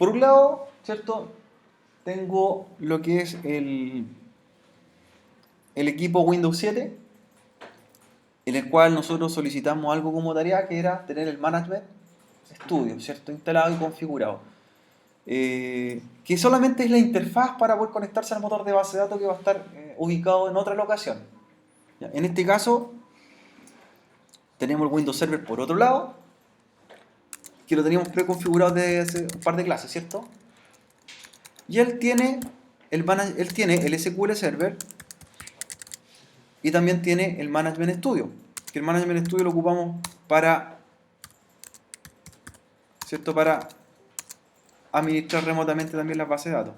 Por un lado, ¿cierto? Tengo lo que es el equipo Windows 7, en el cual nosotros solicitamos algo como tarea, que era tener el Management Studio, ¿cierto? Instalado y configurado. Que solamente es la interfaz para poder conectarse al motor de base de datos que va a estar ubicado en otra locación. ¿Ya? En este caso, tenemos el Windows Server por otro lado, que lo teníamos preconfigurado desde hace un par de clases, ¿cierto? Y él tiene el SQL Server y también tiene el Management Studio, que el Management Studio lo ocupamos para, ¿cierto? Para administrar remotamente también las bases de datos.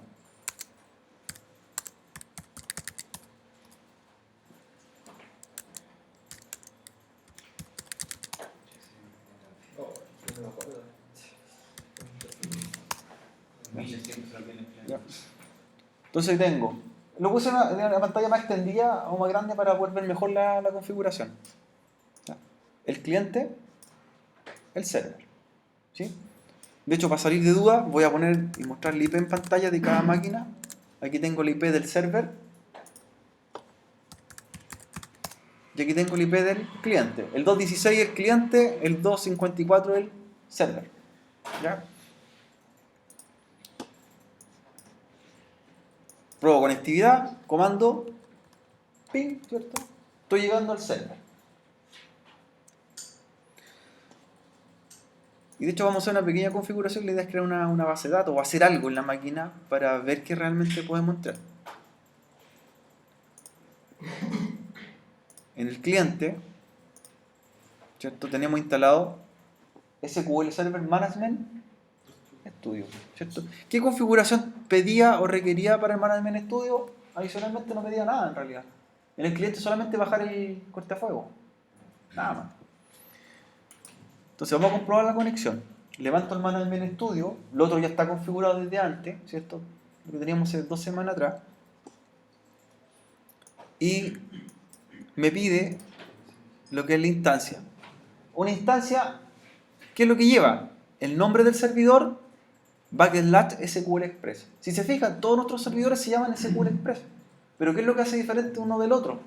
¿Ya? Entonces tengo, lo puse en una pantalla más extendida o más grande para poder ver mejor la configuración. ¿Ya? El cliente, el server. ¿Sí? De hecho, para salir de duda, voy a poner y mostrar el IP en pantalla de cada máquina. Aquí tengo el IP del server. Y aquí tengo el IP del cliente. El 216 es el cliente, el 254 es el server. ¿Ya? Pruebo conectividad, comando, ping, ¿cierto? Estoy llegando al server. Y de hecho vamos a hacer una pequeña configuración. La idea es crear una base de datos o hacer algo en la máquina para ver qué realmente podemos entrar. En el cliente, ¿cierto? Tenemos instalado SQL Server Management Studio, ¿cierto? ¿Qué configuración pedía o requería para el Management Studio? Adicionalmente no pedía nada en realidad. En el cliente solamente bajar el cortafuegos, nada más. Entonces vamos a comprobar la conexión. Levanto el Management Studio, lo otro ya está configurado desde antes, ¿cierto? Lo que teníamos hace 2 semanas atrás. Y me pide lo que es la instancia. Una instancia, ¿qué es lo que lleva? El nombre del servidor, /SQL Express. Si se fijan, todos nuestros servidores se llaman SQL Express. Pero ¿qué es lo que hace diferente uno del otro?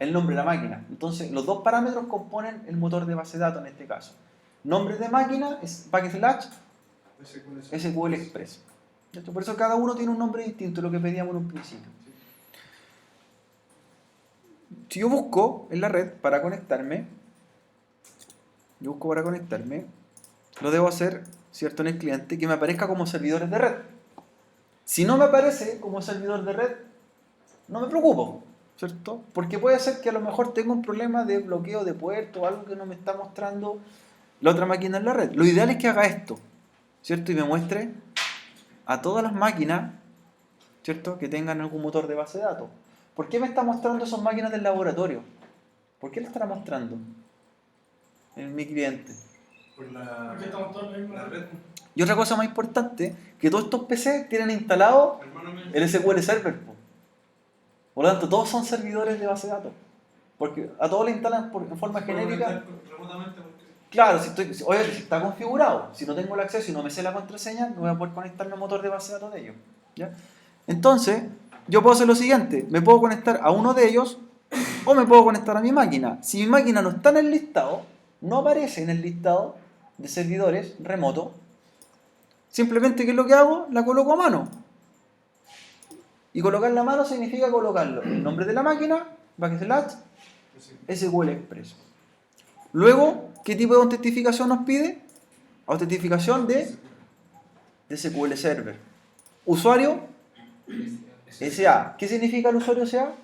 El nombre de la máquina. Entonces, los dos parámetros componen el motor de base de datos en este caso. Nombre de máquina es /SQL Express. Por eso cada uno tiene un nombre distinto, lo que pedíamos en un principio. Si yo busco en la red para conectarme, lo debo hacer, ¿cierto? En el cliente, que me aparezca como servidores de red. Si no me aparece como servidor de red, no me preocupo, ¿cierto? Porque puede ser que a lo mejor tenga un problema de bloqueo de puerto o algo que no me está mostrando la otra máquina en la red. Lo ideal es que haga esto, ¿cierto? Y me muestre a todas las máquinas, ¿cierto? Que tengan algún motor de base de datos. ¿Por qué me está mostrando esas máquinas del laboratorio? ¿Por qué le estará mostrando en mi cliente? Porque estamos todos en la red. Y otra cosa más importante, que todos estos PC tienen instalado el SQL Server. Por lo tanto, todos son servidores de base de datos. Porque a todos le instalan en forma genérica. Remotamente porque... Claro, si está configurado. Si no tengo el acceso y no me sé la contraseña, no voy a poder conectarme al motor de base de datos de ellos. ¿Ya? Entonces, yo puedo hacer lo siguiente. Me puedo conectar a uno de ellos o me puedo conectar a mi máquina. Si mi máquina no está en el listado, no aparece en el listado de servidores remoto, simplemente, ¿qué es lo que hago? La coloco a mano. Y colocar la mano significa colocarlo el nombre de la máquina, /SQL Express. Luego, ¿qué tipo de autentificación nos pide? Autentificación de SQL Server. Usuario SA. ¿Qué significa el usuario SA?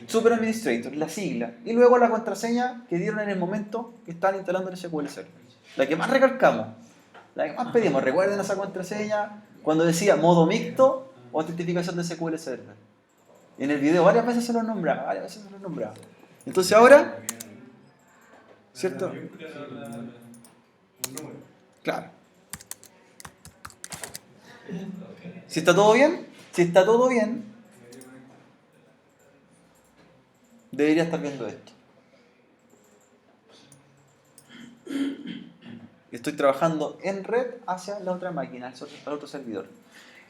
Super Administrator, la sigla. Y luego la contraseña que dieron en el momento que están instalando el SQL Server. La que más recalcamos, la que más pedimos. Recuerden esa contraseña cuando decía modo mixto o autentificación de SQL Server. En el video varias veces se lo nombraba, Entonces ahora, ¿cierto? Claro. Si está todo bien, debería estar viendo esto. Estoy trabajando en red hacia la otra máquina, al otro servidor.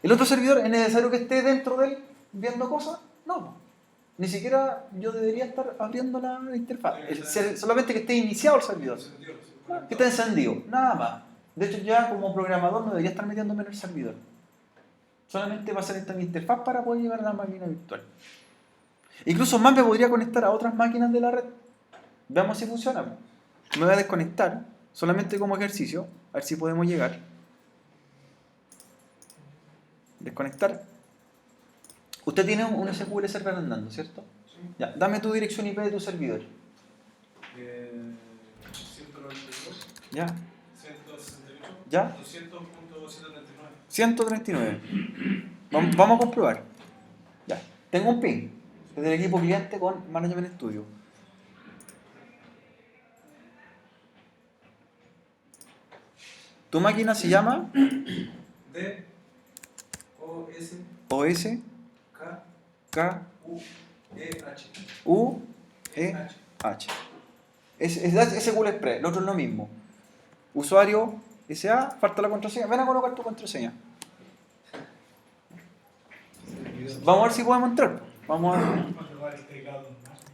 ¿El otro servidor es necesario que esté dentro de él viendo cosas? No. Ni siquiera yo debería estar abriendo la interfaz. Solamente que esté iniciado el servidor. Que esté encendido. Nada más. De hecho, ya como programador no debería estar metiéndome en el servidor. Solamente va a ser esta mi interfaz para poder llegar a la máquina virtual. Incluso más me podría conectar a otras máquinas de la red. Veamos si funciona. Me voy a desconectar, solamente como ejercicio, a ver si podemos llegar. Desconectar. Usted tiene un SQL Server andando, ¿cierto? Sí. Ya, dame tu dirección IP de tu servidor. 192. Ya. 168. ¿Ya? 200.139. 139. Vamos a comprobar. Ya. Tengo un ping desde el equipo cliente con Management Studio. Tu máquina se llama D O S OS K K U E H. U E H. Es SQL Express, el otro es lo mismo. Usuario SA, falta la contraseña. Ven a colocar tu contraseña. Vamos a ver si podemos entrar. Vamos a ver.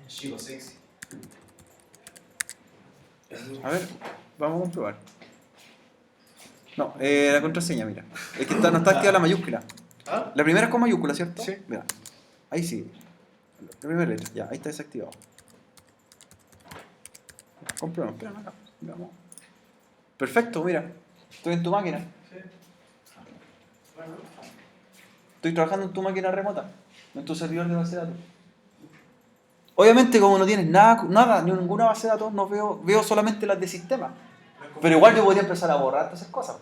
Chico sexy. A ver, vamos a comprobar. No, la contraseña, mira. Es que no está activada la mayúscula. ¿Ah? La primera es con mayúscula, ¿cierto? Sí. Mira, ahí sí. La primera letra, ya, ahí está desactivado. Comprobamos, espérame acá. Veamos. Perfecto, mira. Estoy en tu máquina. Sí. Bueno. Estoy trabajando en tu máquina remota, en tu servidor de base de datos. Obviamente, como no tienes nada, ni ninguna base de datos, no veo solamente las de sistema. Pero igual yo podría empezar a borrar todas esas cosas.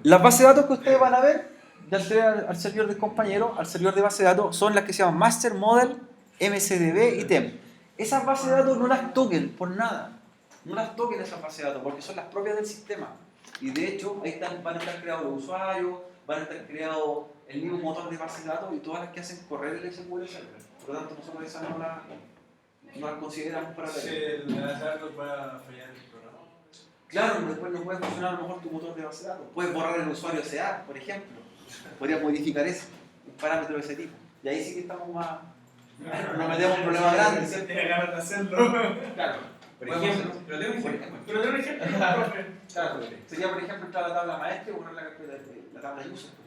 Las bases de datos que ustedes van a ver, ya sea al servidor del compañero, al servidor de base de datos, son las que se llaman Master, Model, MSDB y TEM. Esas bases de datos no las toquen por nada. No las toquen esas bases de datos porque son las propias del sistema. Y de hecho, ahí van a estar creados los usuarios, van a estar creados el mismo motor de base de datos y todas las que hacen correr el SQL Server. Por lo tanto, nosotros esas no las consideramos para Sí, tareas. le das algo para fallar el programa. Claro, después no puede funcionar a lo mejor tu motor de base de datos. Puedes borrar el usuario SA, por ejemplo. Podrías modificar ese, un parámetro de ese tipo. Y ahí sí que estamos más... Nos metemos en un problema grande, ¿cierto? Tiene ganas de hacerlo. Claro. Por ejemplo, pero tengo un ejemplo. Pero tengo un ejemplo, profe. Claro, sería por ejemplo entrar a la tabla maestra y borrar la tabla user, por ejemplo.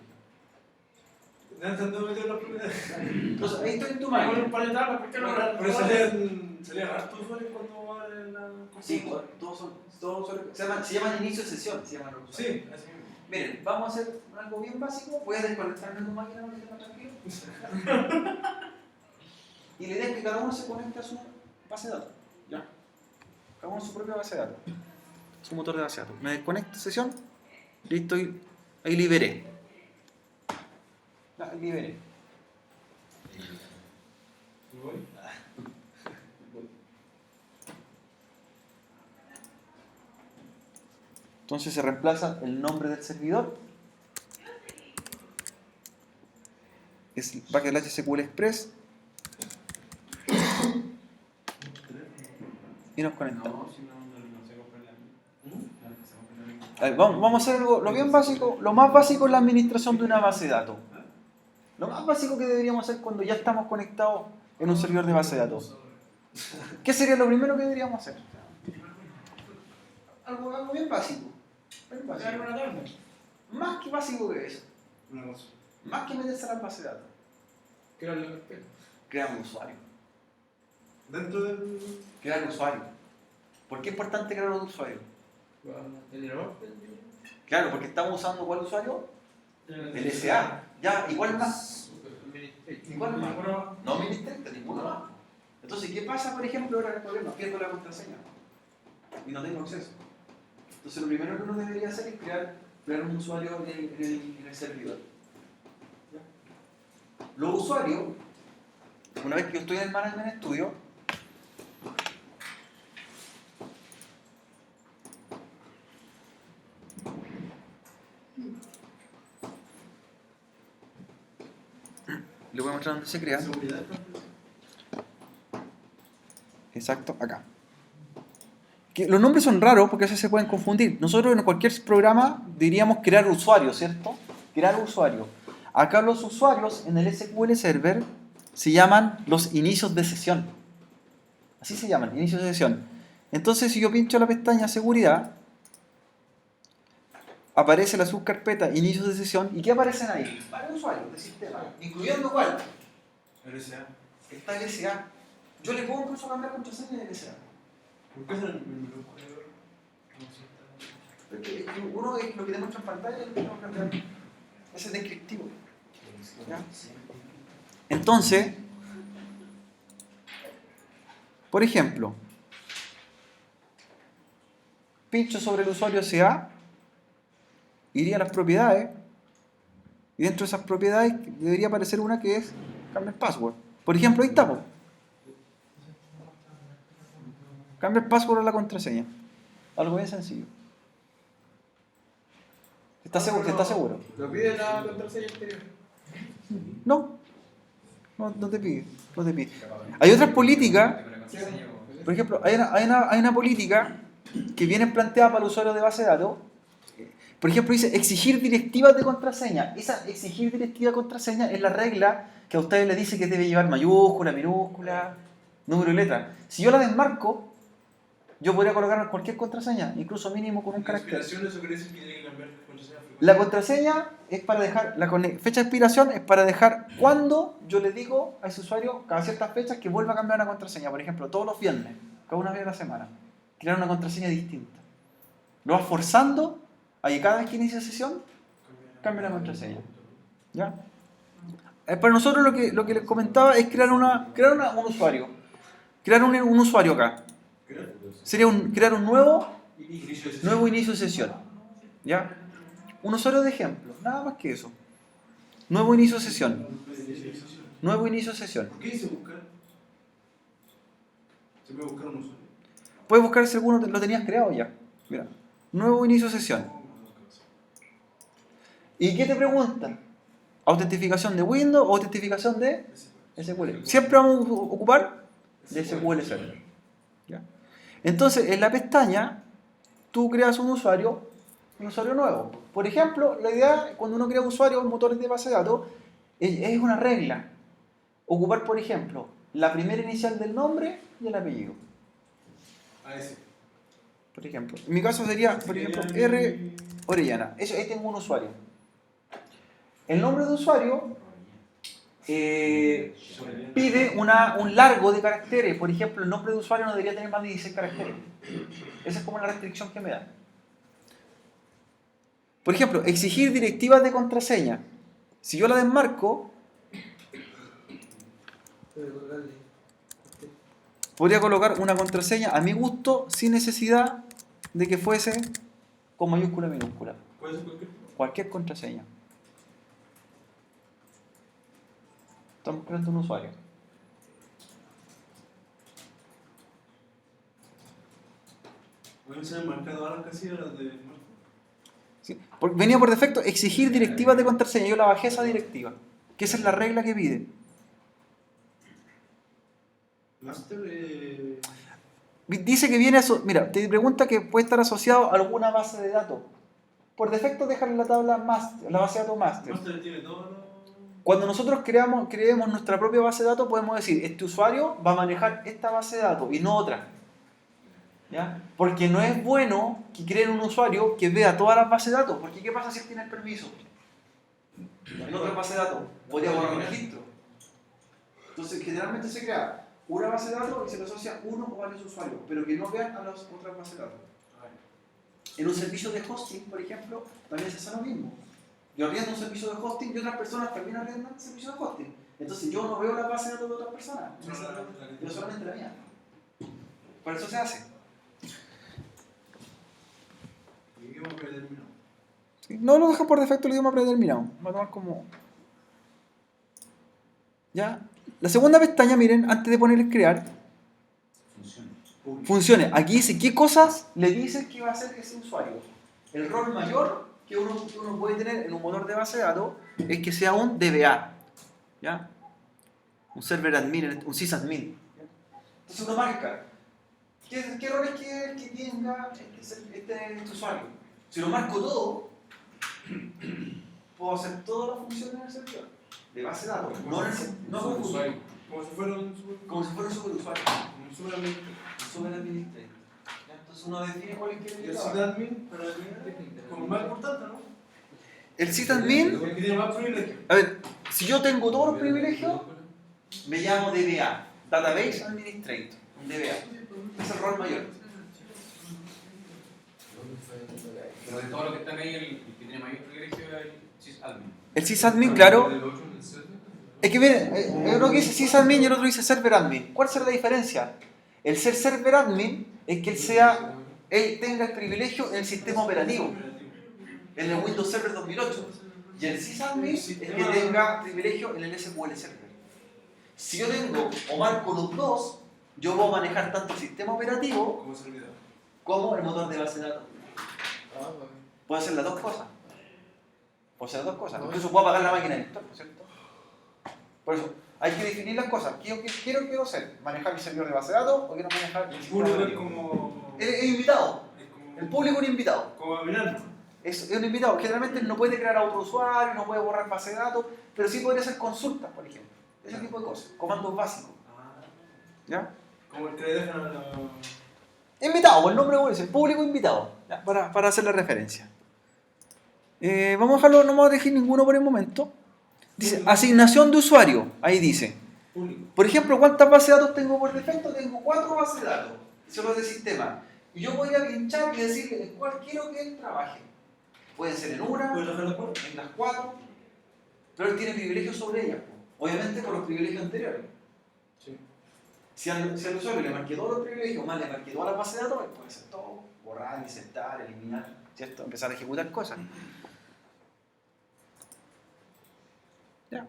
Intentando meter los primeros. Entonces, ahí estoy en tu Con un máquina. par de tablas, ¿por qué no? Pero salían hartos usuarios cuando va en la. Sí, se llaman inicio de sesión, se llaman los usuarios. Sí, así mismo. Miren, vamos a hacer algo bien básico. Voy a desconectarme de tu máquina para que esté más tranquilo. Y la idea es que cada uno se conecte a su base de datos. ¿Ya? Cada uno a su propia base de datos. Su motor de base de datos. Me desconecto de sesión. Listo, ahí liberé. Ahí liberé. ¿Voy? Entonces se reemplaza el nombre del servidor. Es Bucket SQL Express. Y nos conectamos. A ver, vamos a hacer algo, lo bien básico, lo más básico es la administración de una base de datos. Lo más básico que deberíamos hacer cuando ya estamos conectados en un servidor de base de datos. ¿Qué sería lo primero que deberíamos hacer? Algo bien básico. Bien básico. Más que básico que eso. Más que meterse a la base de datos. Crear un usuario. Dentro del. Crear un usuario. ¿Por qué es importante crear un usuario? Claro, porque estamos usando ¿cuál usuario? El SA. Ya, igual más. Igual más. No ministrante, ninguno más. Entonces, ¿qué pasa, por ejemplo, ahora en el problema? Pierdo la contraseña y no tengo acceso. Entonces, lo primero que uno debería hacer es crear un usuario en el servidor. ¿Ya? Los usuarios, una vez que yo estoy en el Management Studio, le voy a mostrar dónde se crea. Exacto, acá. Que los nombres son raros porque a veces se pueden confundir. Nosotros en cualquier programa diríamos crear usuario, ¿cierto? Crear usuario. Acá los usuarios en el SQL Server se llaman los inicios de sesión. Así se llaman, inicios de sesión. Entonces, si yo pincho la pestaña seguridad, aparece la subcarpeta inicios de sesión. ¿Y qué aparecen ahí? Varios usuarios del sistema. ¿Incluyendo cuál? RSA. Está el SA. Yo le puedo incluso cambiar contraseña del SA. ¿Por qué es el menú? Porque uno es lo que te muestra en pantalla y el otro es cambiar. Ese es descriptivo. ¿Ya? Entonces, por ejemplo, pincho sobre el usuario SA, iría a las propiedades, y dentro de esas propiedades debería aparecer una que es cambiar password. Por ejemplo, ahí estamos. Cambiar password a la contraseña. Algo bien sencillo. ¿Estás seguro? ¿Estás seguro? ¿Lo pide la contraseña anterior? No. No te pide. No te pide. Hay otras políticas. Por ejemplo, hay una política que viene planteada para el usuario de base de datos. Por ejemplo, dice exigir directivas de contraseña. Esa exigir directiva de contraseña es la regla que a ustedes les dice que debe llevar mayúscula, minúscula, número y letra. Si yo la desmarco, yo podría colocar cualquier contraseña, incluso mínimo con un carácter. ¿Expiración eso quiere decir que tiene que cambiar contraseña? La contraseña es para dejar, fecha de expiración es para dejar cuando yo le digo a ese usuario cada ciertas fechas que vuelva a cambiar una contraseña. Por ejemplo, todos los viernes, cada una vez a la semana, crear una contraseña distinta. Lo vas forzando a que cada vez que inicia sesión, cambie la contraseña. ¿Ya? Para nosotros lo que les comentaba es crear un usuario. Crear un usuario acá. Sería crear un nuevo inicio de sesión. ¿Ya? Un usuario de ejemplo, nada más que eso. Nuevo inicio de sesión. Nuevo inicio de sesión. ¿Por qué dice buscar? ¿Se puede buscar un usuario? Puedes buscar si alguno lo tenías creado ya. Mira, nuevo inicio de sesión. ¿Y qué te pregunta? ¿Autentificación de Windows o autentificación de SQL? Siempre vamos a ocupar de SQL Server. ¿Ya? Entonces, en la pestaña, tú creas un usuario nuevo. Por ejemplo, la idea cuando uno crea usuarios en motores de base de datos es una regla. Ocupar, por ejemplo, la primera inicial del nombre y el apellido. ese. Por ejemplo, en mi caso sería, por ejemplo, R. Orellana. Ahí tengo un usuario. El nombre de usuario pide un largo de caracteres. Por ejemplo, el nombre de usuario no debería tener más de 16 caracteres. Esa es como la restricción que me da. Por ejemplo, exigir directivas de contraseña. Si yo la desmarco, podría colocar una contraseña a mi gusto sin necesidad de que fuese con mayúscula y minúscula. ¿Puede ser cualquier? Cualquier contraseña. Estamos creando un usuario. ¿Pueden ser marcadas las casillas las de marco? ¿Sí? Venía por defecto exigir directivas de contraseña. Yo la bajé esa directiva. Que esa es la regla que pide. Master. Dice que viene mira, te pregunta que puede estar asociado a alguna base de datos. Por defecto dejan la tabla master, la base de datos master. Master tiene todo lo... Cuando nosotros creemos nuestra propia base de datos, podemos decir, este usuario va a manejar esta base de datos y no otra. ¿Ya? Porque no es bueno que creen un usuario que vea todas las bases de datos, porque ¿qué pasa si él tiene el permiso? En otra base de datos, podría borrar un registro. Entonces, generalmente se crea una base de datos y se le asocia uno o varios usuarios, pero que no vean a las otras bases de datos. En un servicio de hosting, por ejemplo, también se hace lo mismo. Yo arriendo un servicio de hosting y otras personas también arriendan un servicio de hosting. Entonces yo no veo la base de datos de otras personas, yo solamente la mía. Por eso se hace. Idioma predeterminado. ¿Sí? No lo deja por defecto el idioma predeterminado. Va a tomar como... ¿Ya? La segunda pestaña, miren, antes de poner crear, funciones. Aquí dice qué cosas le dice que va a hacer ese usuario. El rol mayor que uno puede tener en un motor de base de datos es que sea un DBA. ¿Ya? Un server admin, un sysadmin. Entonces uno marca qué errores quiere que tenga este usuario. Si lo marco todo, puedo hacer todas las funciones en el servidor de base de datos, no en el no como usuario. Como si fuera un superusuario. un superadministrador. Super administrator. Entonces uno define cuál es Y el sysadmin para mí como más importante, ¿no? El sysadmin, El que tiene más privilegios. a ver, si yo tengo todos los privilegios, me llamo DBA, Database Administrator, un DBA. Es el rol mayor. Pero de todos los que están ahí, el que tiene mayor privilegio es el sysadmin. El sysadmin, claro. Es que miren, uno que dice sysadmin y el otro dice server admin. ¿Cuál será la diferencia? El ser server admin es que él tenga el privilegio en el sistema operativo, en el Windows Server 2008. Y el sysadmin es que tenga privilegio en el SQL Server. Si yo tengo o marco los dos, yo puedo manejar tanto el sistema operativo Como servidor. como el motor de base de datos. Puedo hacer las dos cosas. Incluso puedo apagar la máquina virtual, ¿no es cierto? Por eso, hay que definir las cosas. ¿Qué quiero hacer? ¿Manejar mi servidor de base de datos o quiero manejar el El sistema público es operativo? como. Es invitado. Es como. El público es un invitado. Como mirando. Es un invitado. Generalmente no puede crear a otro usuario, no puede borrar base de datos, pero sí podría hacer consultas, por ejemplo. Ese tipo de cosas. Comandos básicos. ¿Ya? Como el que le dejan a la. Invitado, por el nombre es el público invitado. ¿Ya? Para hacer la referencia. Vamos a dejarlo, no vamos a elegir ninguno por el momento. Dice, asignación de usuario. Ahí dice. Público. Por ejemplo, ¿cuántas bases de datos tengo por defecto? Tengo 4 bases de datos. Son los de sistema. Y yo podría pinchar y decirle en cuál quiero que él trabaje. Pueden ser en una, ¿Puedes dejar la puerta? en las 4, pero él tiene privilegios sobre ellas. Obviamente por los privilegios anteriores. Sí. Si al usuario le marqué todos los privilegios, más le marqué todas las bases de datos, él puede hacer todo. Borrar, insertar, eliminar, ¿cierto? Empezar a ejecutar cosas. ¿Ya?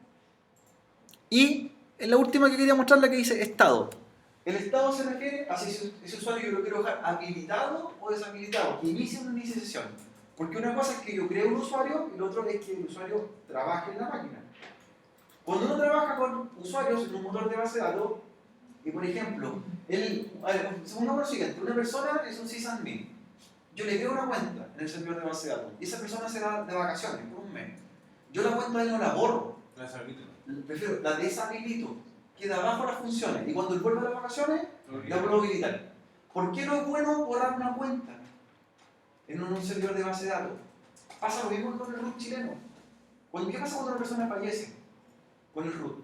Y en la última que quería mostrar, la que dice estado. El estado se refiere a si ese usuario yo lo quiero dejar habilitado o deshabilitado, que inicie o no inicie sesión. Porque una cosa es que yo creo un usuario y lo otro es que el usuario trabaje en la máquina. Cuando uno trabaja con usuarios en un motor de base de datos, y por ejemplo, supongamos lo siguiente, una persona es un sysadmin. Yo le creo una cuenta en el servidor de base de datos y esa persona se va de vacaciones por un mes. Yo la cuenta de él no la borro. La deshabilito. Prefiero la deshabilito, queda abajo las funciones y cuando él vuelve a las vacaciones la vuelvo a habilitar. ¿Por qué no es bueno borrar una cuenta en un servidor de base de datos? Pasa lo mismo con el root chileno. ¿Qué pasa cuando una persona fallece con el root?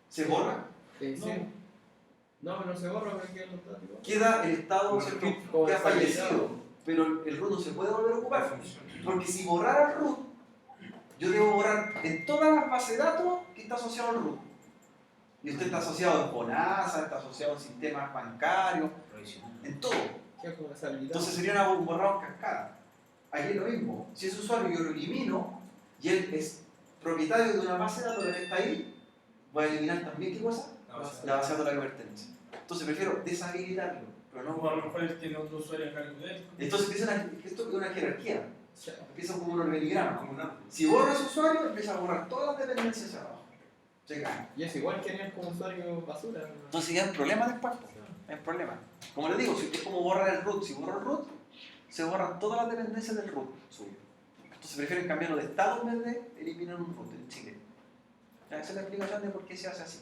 ¿Se borra? Sí. No, no se borra porque queda los datos igual. Queda el estado Como que ha fallecido, deshabilitado. pero el root no se puede volver a ocupar. Porque si borrara el root, yo debo borrar en todas las bases de datos que está asociado al root. Y usted está asociado en FONASA, está asociado en sistemas bancarios, en todo. Queda como deshabilitado. Entonces sería un borrado en cascada. Aquí es lo mismo. Si ese usuario yo lo elimino y él es propietario de una base de datos que está ahí, voy a eliminar también, ¿qué cosa? La base de datos a la que pertenece. Entonces prefiero deshabilitarlo, pero no. O a lo mejor él tiene otro usuario a cargo de él. Entonces esto es una jerarquía. Empieza como un organigrama. Como una. Si borra ese usuario, empieza a borrar todas las dependencias hacia abajo. Se cae. Y es igual que tener como usuario basura. ¿no? Entonces ya hay problema después. Hay problema. Como les digo, si es como borrar el root, si borro el root, se borran todas las dependencias del root suyo. Entonces prefieren cambiarlo de estado en vez de eliminar un root en Chile. Esa es la explicación de por qué se hace así.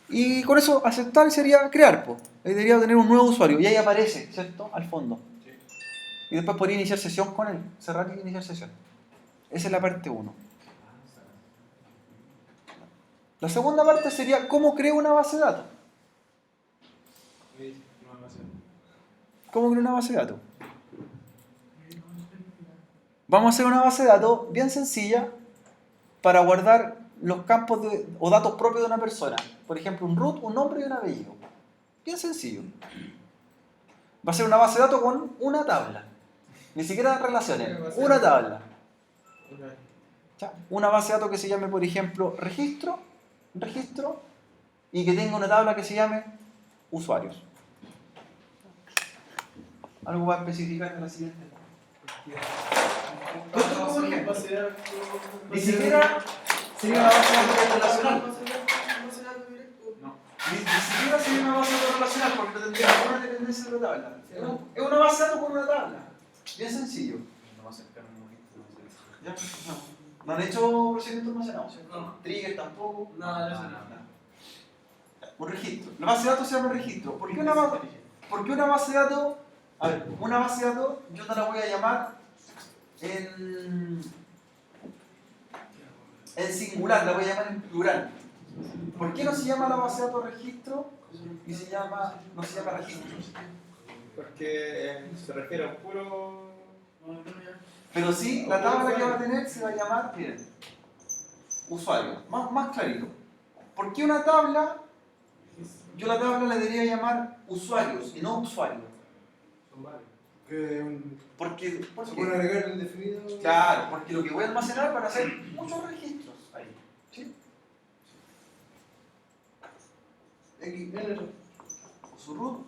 Y con eso aceptar sería crear, pues. Ahí debería tener un nuevo usuario y ahí aparece, ¿cierto? Al fondo. Sí. Y después podría iniciar sesión con él, cerrar y iniciar sesión. Esa es la parte 1. La segunda parte sería cómo creo una base de datos. ¿Cómo creo una base de datos? Vamos a hacer una base de datos bien sencilla para guardar los campos o datos propios de una persona. Por ejemplo, un root, un nombre y un apellido. Bien sencillo. Va a ser una base de datos con una tabla. Ni siquiera relaciones. Una tabla. ¿Ya? Una base de datos que se llame, por ejemplo, registro, y que tenga una tabla que se llame usuarios. Algo va a especificar en la siguiente. Esto como ejemplo. Ni siquiera sería una base de datos relacional. No. Ni siquiera sería una base de datos relacional porque no tendría ninguna dependencia de la tabla. Es una base de datos con una tabla. Bien sencillo. No va a acercar un registro, no sé. ¿Ya? No han hecho procedimientos almacenados, ¿cierto? No. Trigger tampoco. Nada de eso. Un registro. La base de datos se llama registro. ¿Por qué una base de datos? A ver, una base de datos yo no la voy a llamar en singular, la voy a llamar en plural. ¿Por qué no se llama la base de datos registro y no se llama registros? Porque se refiere a un puro. Pero sí, la tabla que va a tener se va a llamar, miren, usuario. Más clarito. ¿Por qué una tabla? Yo la tabla la debería llamar usuarios y no usuario. Son varios. ¿Por qué? Se puede agregar el indefinido. Claro, porque lo que voy a almacenar van a ser muchos registros ahí. ¿Sí? Usu root,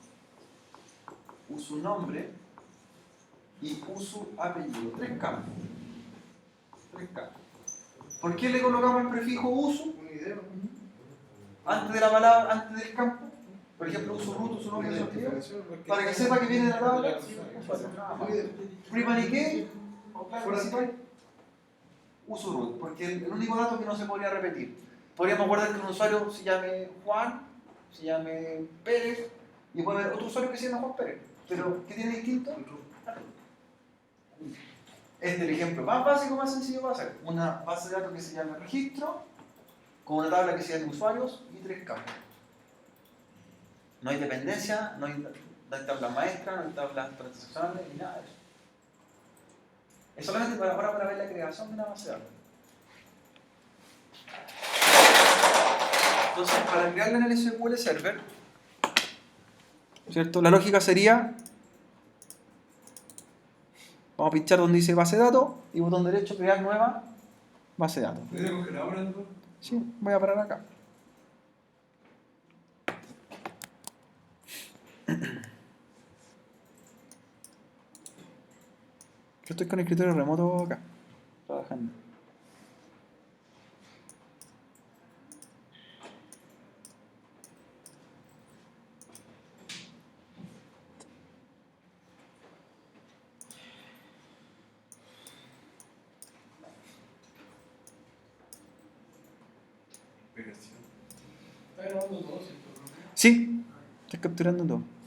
usu nombre y usu apellido. 3 campos. 3 campos. ¿Por qué le colocamos el prefijo usu Una idea. antes de la palabra, antes del campo? Por ejemplo, usu root, usu nombre y usu apellido. Para que sepa que viene de la tabla. Prima ni qué, principal, uso root, porque el único dato que no se podría repetir. Podríamos guardar que un usuario se llame Juan, se llame Pérez, y puede haber otro usuario que se llame Juan Pérez. Pero, ¿qué tiene distinto? Este es el ejemplo más básico, más sencillo para hacer. Una base de datos que se llame registro, con una tabla que se llame usuarios y 3 campos. No hay dependencia, no hay tablas maestras, no hay tablas transaccionales, ni nada de eso. Es solamente para ver la creación de una base de datos. Entonces, para crearla en el SQL Server, ¿cierto? La lógica sería, vamos a pinchar donde dice base de datos y botón derecho, crear nueva base de datos. ¿Tiene congelador adentro? Sí, voy a parar acá. Yo estoy con el escritorio remoto acá, trabajando. Migración. Está grabando todo, ¿cierto? Sí, estoy capturando todo.